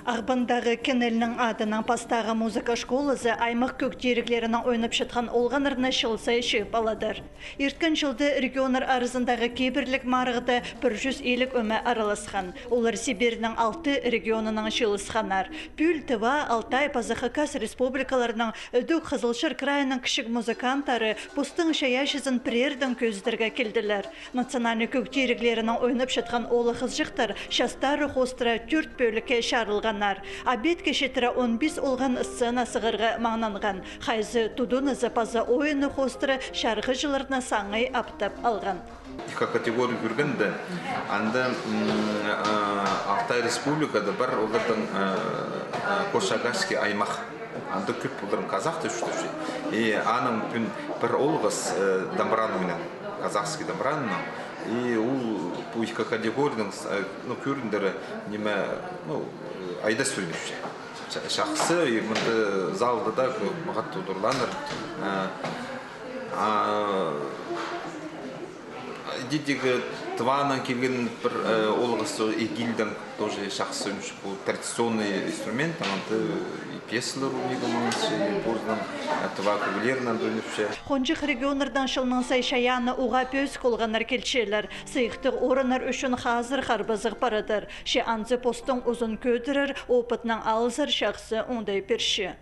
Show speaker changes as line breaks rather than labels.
Ағбандағы кенелінің адының пастағы музыка школасы аймақ көктеріклерінің ойнап шатқан олғанырына шылса шөп аладыр. Ерткен жылды регионар арызындағы кейбірлік марығыды 150 өме араласқан. Олар Сибирінің 6 регионының шылысқанар. Пүл, Тыва, Алтай, Пазахакас республикаларының өдік Қызылшыр крайының кішік музыканттары бұстың шаяшызын прердің көздерге келділер. Национальный көктеріклерінің ойнап шатқан олы қызжықтар шастары қостыра 4 бөліке шарылған. Абет кешетірі 15 олған сцена сығырға маңнанған. Қайзы тудуны запаза ойыны қостыры шарғы жылырына саңай аптап алған.
Ика категория көргенде, анда Алтай республикада бар олардың Кошагашский аймақ. Анда көп олардың қазақ төшті. И аның бір олғыз дамбранымен, казахский дамбранымен. И ол ика категорияның көріндері неме, айда сөйлеуші. Шақсы, мұнды залды да мағат тұдырланыр. Дедегі Тванан келген бір олғысы егілдің тоже шақсы сөйлеуші. Бұл традиционный инструмент, ананты пьесалар ұйғымаңызшы, борздан Тва көбілерінен дөніпші.
Қонжық регионардан шылның сай шаяны уға пөз қолғанар келчелер. Сыйықтық орынар үшін қазір қарбазық барадыр. Ше анзы постың ұзын көдірір, опытның алызыр шақсы ондай перші.